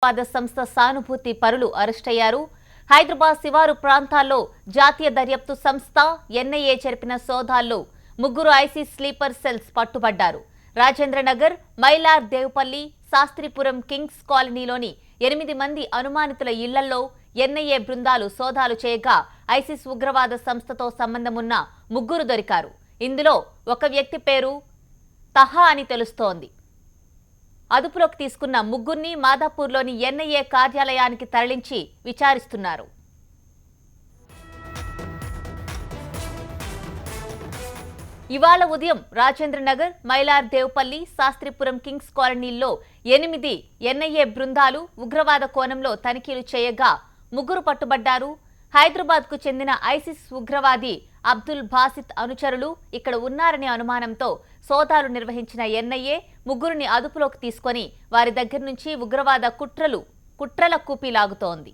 ఉగ్రవాద సంస్థ సానుభూతి పరులు అరెస్టయ్యారు. హైదరాబాద్ శివారు ప్రాంతాల్లో జాతీయ దర్యాప్తు సంస్థ ఎన్ఐఏ జరిపిన సోదాల్లో ముగ్గురు ఐసిస్ స్లీపర్ సెల్స్ పట్టుబడ్డారు. రాజేంద్రనగర్, మైలార్ దేవుపల్లి, శాస్త్రిపురం కింగ్స్ కాలనీలోని 8 మంది అనుమానితుల ఇళ్లలో ఎన్ఐఏ బృందాలు సోదాలు చేయగా ఐసిస్ ఉగ్రవాద సంస్థతో సంబంధమున్న ముగ్గురు దొరికారు. ఇందులో ఒక వ్యక్తి పేరు తహా అని తెలుస్తోంది. అదుపులోకి తీసుకున్న ముగ్గురిని మాదాపూర్లోని ఎన్ఐఏ కార్యాలయానికి తరలించి విచారిస్తున్నారు. ఇవాళ ఉదయం రాజేంద్రనగర్, మైలార్ దేవుపల్లి, శాస్త్రిపురం కింగ్స్ కాలనీల్లో 8 ఎన్ఐఏ బృందాలు ఉగ్రవాద కోణంలో తనిఖీలు చేయగా ముగ్గురు పట్టుబడ్డారు. హైదరాబాద్కు చెందిన ఐసిస్ ఉగ్రవాది అబ్దుల్ బాసిత్ అనుచరులు ఇక్కడ ఉన్నారనే అనుమానంతో సోదాలు నిర్వహించిన ఎన్ఐఏ ముగ్గురిని అదుపులోకి తీసుకొని వారి దగ్గర నుంచి ఉగ్రవాద కుట్రల కూపీలాగుతోంది.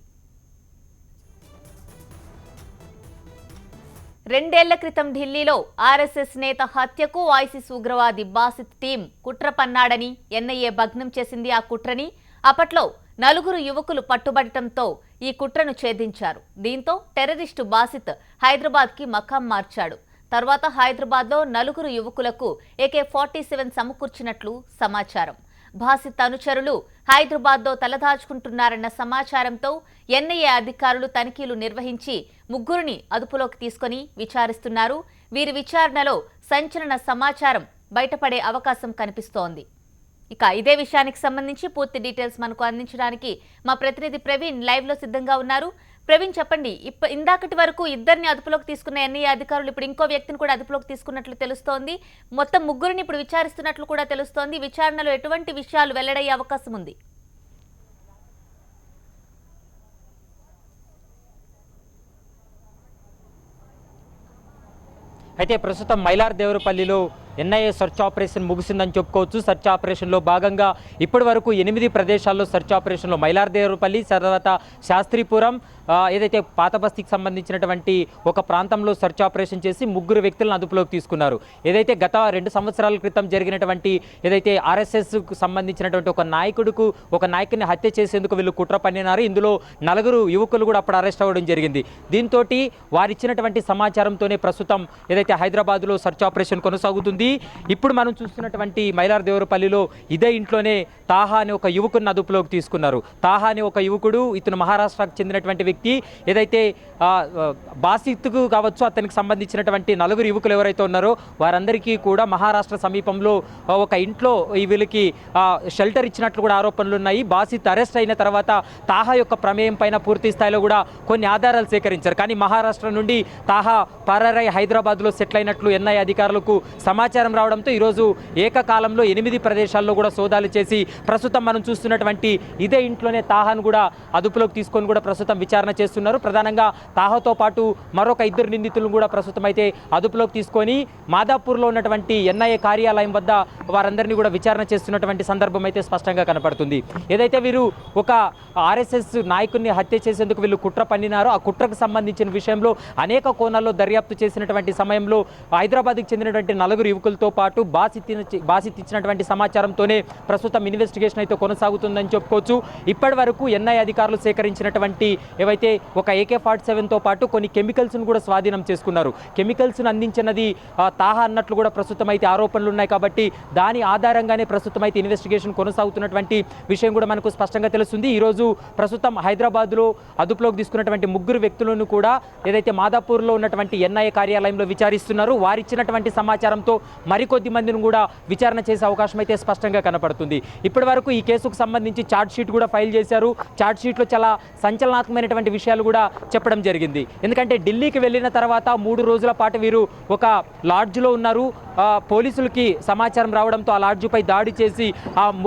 2 ఏళ్ల క్రితం ఢిల్లీలో ఆర్ఎస్ఎస్ నేత హత్యకు ఐసిస్ ఉగ్రవాది బాసిత్ టీం కుట్ర పన్నాడని ఎన్ఐఏ భగ్నం చేసింది. ఆ కుట్రని అప్పట్లో 4 యువకులు పట్టుబడటంతో ఈ కుట్రను ఛేదించారు. దీంతో టెర్రరిస్టు బాసిత్ హైదరాబాద్కి మకాం మార్చాడు. తర్వాత హైదరాబాద్లో 4 యువకులకు AK-47 సమకూర్చినట్లు సమాచారం. బాసిత్ అనుచరులు హైదరాబాద్లో తలదాచుకుంటున్నారన్న సమాచారంతో ఎన్ఐఏ అధికారులు తనిఖీలు నిర్వహించి ముగ్గురిని అదుపులోకి తీసుకుని విచారిస్తున్నారు. వీరి విచారణలో సంచలన సమాచారం బయటపడే అవకాశం కనిపిస్తోంది. ఇక ఇదే విషయానికి సంబంధించి పూర్తి డీటెయిల్స్ మనకు అందించడానికి మా ప్రతినిధి ప్రవీణ్ లైవ్ లో సిద్ధంగా ఉన్నారు. ప్రవీణ్, చెప్పండి, ఇందాకటి వరకు ఇద్దరిని అదుపులోకి తీసుకున్న ఎన్ఐఏ అధికారులు ఇప్పుడు ఇంకో వ్యక్తిని కూడా అదుపులోకి తీసుకున్నట్లు తెలుస్తోంది. మొత్తం ముగ్గురిని ఇప్పుడు విచారిస్తున్నట్లు కూడా తెలుస్తోంది. విచారణలో ఎటువంటి విషయాలు వెల్లడయ్యే అవకాశం ఉంది? అయితే ప్రస్తుతం మైలార్ దేవుపల్లిలో ఎన్ఐఏ సెర్చ్ ఆపరేషన్ ముగిసిందని చెప్పుకోవచ్చు. సెర్చ్ ఆపరేషన్లో భాగంగా ఇప్పటి వరకు 8 ప్రదేశాల్లో సెర్చ్ ఆపరేషన్లో మైలార్ దేవుపల్లి, తర్వాత శాస్త్రిపురం, ఏదైతే పాత బస్తీకి సంబంధించినటువంటి ఒక ప్రాంతంలో సెర్చ్ ఆపరేషన్ చేసి 3 వ్యక్తులను అదుపులోకి తీసుకున్నారు. ఏదైతే గత 2 సంవత్సరాల క్రితం జరిగినటువంటి ఏదైతే ఆర్ఎస్ఎస్కు సంబంధించినటువంటి ఒక నాయకుడిని హత్య చేసేందుకు వీళ్ళు కుట్ర పన్నినారు. ఇందులో 4 యువకులు కూడా అప్పుడు అరెస్ట్ అవ్వడం జరిగింది. దీంతో వారిచ్చినటువంటి సమాచారంతోనే ప్రస్తుతం ఏదైతే హైదరాబాద్లో సెర్చ్ ఆపరేషన్ కొనసాగుతుంది. ఇప్పుడు మనం చూస్తున్నటువంటి మైలార్ దేవుపల్లిలో ఇదే ఇంట్లోనే తాహా అనే ఒక యువకుడిని అదుపులోకి తీసుకున్నారు. తాహా అనే ఒక యువకుడు, ఇతను మహారాష్ట్రకు చెందినటువంటి వ్యక్తి. ఏదైతే బాసిత్కు కావచ్చు, అతనికి సంబంధించినటువంటి 4 యువకులు ఎవరైతే ఉన్నారో వారందరికీ కూడా మహారాష్ట్ర సమీపంలో ఒక ఇంట్లో వీళ్ళకి షెల్టర్ ఇచ్చినట్లు కూడా ఆరోపణలు ఉన్నాయి. బాసిత్ అరెస్ట్ అయిన తర్వాత తాహా యొక్క ప్రమేయం పైన పూర్తి స్థాయిలో కూడా కొన్ని ఆధారాలు సేకరించారు. కానీ మహారాష్ట్ర నుండి తాహా పరారై హైదరాబాద్లో సెటిల్ అయినట్లు ఎన్ఐఏ అధికారులకు సమాచారం రావడంతో ఈరోజు ఏకకాలంలో 8 ప్రదేశాల్లో కూడా సోదాలు చేసి ప్రస్తుతం మనం చూస్తున్నటువంటి ఇదే ఇంట్లోనే తాహాను కూడా అదుపులోకి తీసుకొని కూడా ప్రస్తుతం విచారణ చేస్తున్నారు. ప్రధానంగా తాహాతో పాటు మరొక 2 నిందితులను కూడా ప్రస్తుతం అయితే అదుపులోకి తీసుకొని మాదాపూర్లో ఉన్నటువంటి ఎన్ఐఏ కార్యాలయం వద్ద వారందరినీ కూడా విచారణ చేస్తున్నటువంటి సందర్భం అయితే స్పష్టంగా కనపడుతుంది. ఏదైతే వీరు ఒక ఆర్ఎస్ఎస్ నాయకుడిని హత్య చేసేందుకు వీళ్ళు కుట్ర పన్నినారో ఆ కుట్రకు సంబంధించిన విషయంలో అనేక కోణాల్లో దర్యాప్తు చేసినటువంటి సమయంలో హైదరాబాద్కి చెందినటువంటి 4 యువకులతో పాటు బాసిత్ ఇచ్చినటువంటి సమాచారంతోనే ప్రస్తుతం ఇన్వెస్టిగేషన్ అయితే కొనసాగుతుందని చెప్పుకోవచ్చు. ఇప్పటి వరకు ఎన్ఐఏ అధికారులు సేకరించినటువంటి ఏవైతే ఒక AK-47తో పాటు కొన్ని కెమికల్స్ను కూడా స్వాధీనం చేసుకున్నారు. కెమికల్స్ను అందించినది తాహా అన్నట్లు కూడా ప్రస్తుతం అయితే ఆరోపణలు ఉన్నాయి. కాబట్టి దాని ఆధారంగానే ప్రస్తుతం అయితే ఇన్వెస్టిగేషన్ కొనసాగుతున్నటువంటి విషయం కూడా మనకు స్పష్టంగా తెలుస్తుంది. ఈరోజు ప్రస్తుతం హైదరాబాద్లో అదుపులోకి తీసుకున్నటువంటి 3 వ్యక్తులను కూడా ఏదైతే మాదాపూర్లో ఉన్నటువంటి ఎన్ఐఏ కార్యాలయంలో విచారిస్తున్నారు. వారిచ్చినటువంటి సమాచారంతో మరికొద్ది మందిని కూడా విచారణ చేసే అవకాశం అయితే స్పష్టంగా కనపడుతుంది. ఇప్పటి వరకు ఈ కేసుకు సంబంధించి ఛార్జ్ షీట్ కూడా ఫైల్ చేశారు. ఛార్జ్ షీట్లో చాలా సంచలనాత్మకమైనటువంటి విషయాలు కూడా చెప్పడం జరిగింది. ఎందుకంటే ఢిల్లీకి వెళ్ళిన తర్వాత 3 రోజుల పాటు వీరు ఒక లాడ్జ్లో ఉన్నారు. పోలీసులకి సమాచారం రావడంతో ఆ లాడ్జిపై దాడి చేసి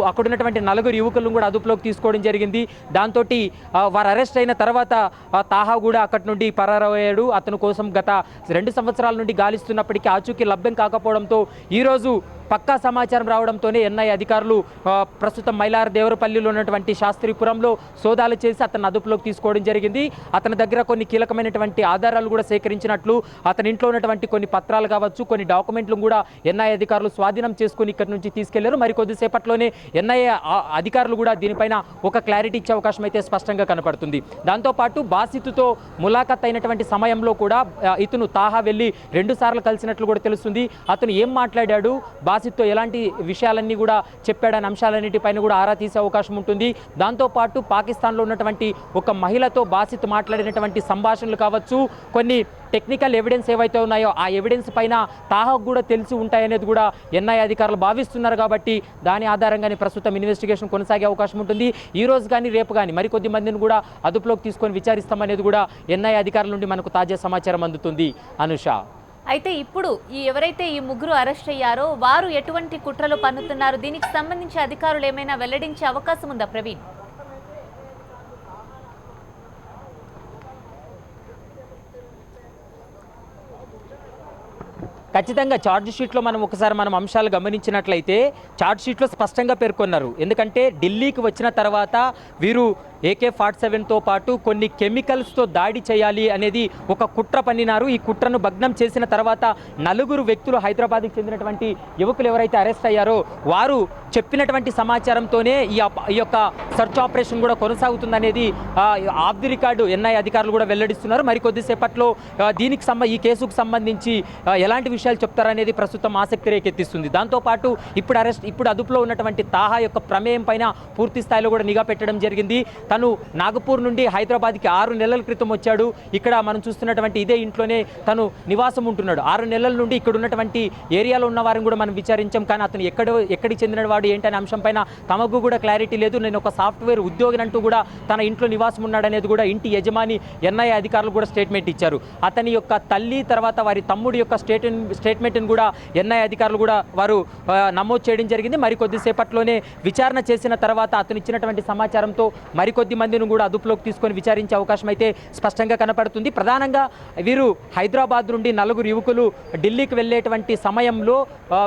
అక్కడ ఉన్నటువంటి 4 యువకులను కూడా అదుపులోకి తీసుకోవడం జరిగింది. దాంతో వారు అరెస్ట్ అయిన తర్వాత తాహా కూడా అక్కడి నుండి పరారయ్యాడు. అతని కోసం గత 2 సంవత్సరాల నుండి గాలిస్తున్నప్పటికీ ఆచూకీ లభ్యం కాకపోవడంతో ఈరోజు పక్కా సమాచారం రావడంతోనే ఎన్ఐఏ అధికారులు ప్రస్తుతం మైలార్ దేవరపల్లిలో ఉన్నటువంటి శాస్త్రీపురంలో సోదాలు చేసి అతను అదుపులోకి తీసుకోవడం జరిగింది. అతని దగ్గర కొన్ని కీలకమైనటువంటి ఆధారాలు కూడా సేకరించినట్లు, అతని ఇంట్లో ఉన్నటువంటి కొన్ని పత్రాలు కావచ్చు, కొన్ని డాక్యుమెంట్లు కూడా ఎన్ఐఏ అధికారులు స్వాధీనం చేసుకుని ఇక్కడి నుంచి తీసుకెళ్లారు. మరి కొద్దిసేపట్లోనే ఎన్ఐఏ అధికారులు కూడా దీనిపైన ఒక క్లారిటీ ఇచ్చే అవకాశం అయితే స్పష్టంగా కనపడుతుంది. దాంతోపాటు బాసిత్తో ములాఖత్ అయినటువంటి సమయంలో కూడా ఇతను తాహా వెళ్ళి 2 సార్లు కలిసినట్లు కూడా తెలుస్తుంది. అతను ఏం మాట్లాడాడు, బాసిత్తో ఎలాంటి విషయాలన్నీ కూడా చెప్పాడనే అంశాలన్నిటిపైన కూడా ఆరా తీసే అవకాశం ఉంటుంది. దాంతోపాటు పాకిస్తాన్లో ఉన్నటువంటి ఒక మహిళతో బాసిత్ మాట్లాడినటువంటి సంభాషణలు కావచ్చు, కొన్ని టెక్నికల్ ఎవిడెన్స్ ఏవైతే ఉన్నాయో ఆ ఎవిడెన్స్ పైన తాహాకు కూడా తెలిసి ఉంటాయనేది కూడా ఎన్ఐఏ అధికారులు భావిస్తున్నారు. కాబట్టి దాని ఆధారంగానే ప్రస్తుతం ఇన్వెస్టిగేషన్ కొనసాగే అవకాశం ఉంటుంది. ఈ రోజు కానీ రేపు కానీ మరికొద్ది మందిని కూడా అదుపులోకి తీసుకొని విచారిస్తామనేది కూడా ఎన్ఐఏ అధికారుల నుండి మనకు తాజా సమాచారం అందుతుంది. అనుష, అయితే ఇప్పుడు ఎవరైతే ఈ ముగ్గురు అరెస్ట్ అయ్యారో వారు ఎటువంటి కుట్రలు పన్నుతున్నారు, దీనికి సంబంధించి అధికారులు ఏమైనా వెల్లడించే అవకాశం ఉందా ప్రవీణ్? ఖచ్చితంగా ఛార్జ్ షీట్లో మనం అంశాలు గమనించినట్లయితే ఛార్జ్ షీట్లో స్పష్టంగా పేర్కొన్నారు. ఎందుకంటే ఢిల్లీకి వచ్చిన తర్వాత వీరు AK-47తో పాటు కొన్ని కెమికల్స్తో దాడి చేయాలి అనేది ఒక కుట్ర పన్నినారు. ఈ కుట్రను భగ్నం చేసిన తర్వాత 4 వ్యక్తులు హైదరాబాద్కి చెందినటువంటి యువకులు ఎవరైతే అరెస్ట్ అయ్యారో వారు చెప్పినటువంటి సమాచారంతోనే ఈ యొక్క సెర్చ్ ఆపరేషన్ కూడా కొనసాగుతుందనేది ఆఫ్ ది రికార్డు ఎన్ఐఏ అధికారులు కూడా వెల్లడిస్తున్నారు. మరి కొద్దిసేపట్లో ఈ కేసుకు సంబంధించి ఎలాంటి విషయాలు చెప్తారనేది ప్రస్తుతం ఆసక్తి రేకెత్తిస్తుంది. దాంతోపాటు ఇప్పుడు అదుపులో ఉన్నటువంటి తాహా యొక్క ప్రమేయం పైన పూర్తి స్థాయిలో కూడా నిఘా పెట్టడం జరిగింది. తను నాగపూర్ నుండి హైదరాబాద్కి 6 నెలల క్రితం వచ్చాడు. ఇక్కడ మనం చూస్తున్నటువంటి ఇదే ఇంట్లోనే తను నివాసం ఉంటున్నాడు. 6 నెలల నుండి ఇక్కడ ఉన్నటువంటి ఏరియాలో ఉన్న వారిని కూడా మనం విచారించాం. కానీ అతను ఎక్కడికి చెందినవాడు ఏంటనే అంశం పైన తమకు కూడా క్లారిటీ లేదు. నేను ఒక సాఫ్ట్వేర్ ఉద్యోగిని అంటూ కూడా తన ఇంట్లో నివాసం ఉన్నాడనేది కూడా ఇంటి యజమాని ఎన్ఐఏ అధికారులు కూడా స్టేట్మెంట్ ఇచ్చారు. అతని యొక్క తల్లి తర్వాత వారి తమ్ముడి యొక్క స్టేట్మెంట్ని కూడా ఎన్ఐఏ అధికారులు కూడా వారు నమోదు చేయడం జరిగింది. మరి కొద్దిసేపట్లోనే విచారణ చేసిన తర్వాత అతను ఇచ్చినటువంటి సమాచారంతో మరికొద్ది మందిని కూడా అదుపులోకి తీసుకొని విచారించే అవకాశం అయితే స్పష్టంగా కనపడుతుంది. ప్రధానంగా వీరు హైదరాబాద్ నుండి 4 యువకులు ఢిల్లీకి వెళ్ళేటువంటి సమయంలో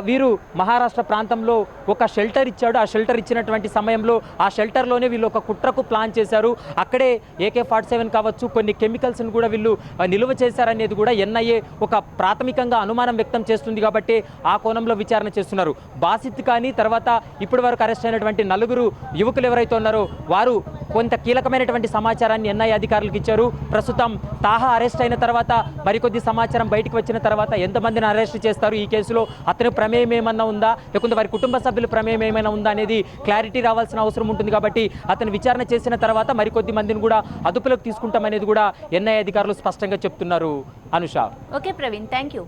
వీరు మహారాష్ట్ర ప్రాంతంలో ఒక షెల్టర్ ఇచ్చాడు. ఆ షెల్టర్ ఇచ్చినటువంటి సమయంలో ఆ షెల్టర్లోనే వీళ్ళు ఒక కుట్రకు ప్లాన్ చేశారు. అక్కడే AK-47 కావచ్చు, కొన్ని కెమికల్స్ని కూడా వీళ్ళు నిలువ చేశారనేది కూడా ఎన్ఐఏ ఒక ప్రాథమికంగా అనుమానం వ్యక్తం చేస్తుంది. కాబట్టి ఆ కోణంలో విచారణ చేస్తున్నారు. బాసిత్ కానీ తర్వాత ఇప్పటి వరకు అరెస్ట్ అయినటువంటి 4 యువకులు ఎవరైతే ఉన్నారో వారు కొంత కీలకమైనటువంటి సమాచారాన్ని ఎన్ఐఏ అధికారులకు ఇచ్చారు. ప్రస్తుతం తాహా అరెస్ట్ అయిన తర్వాత మరికొద్ది సమాచారం బయటకు వచ్చిన తర్వాత ఎంతమందిని అరెస్ట్ చేస్తారు, ఈ కేసులో అతని ప్రమేయం ఏమన్నా ఉందా, లేకుంటే వారి కుటుంబ సభ్యుల ప్రమేయం ఏమైనా ఉందా అనేది క్లారిటీ రావాల్సిన అవసరం ఉంటుంది. కాబట్టి అతను విచారణ చేసిన తర్వాత మరికొద్ది మందిని కూడా అదుపులోకి తీసుకుంటామనేది కూడా ఎన్ఐఏ అధికారులు స్పష్టంగా చెప్తున్నారు. Anusha. Okay Praveen, thank you.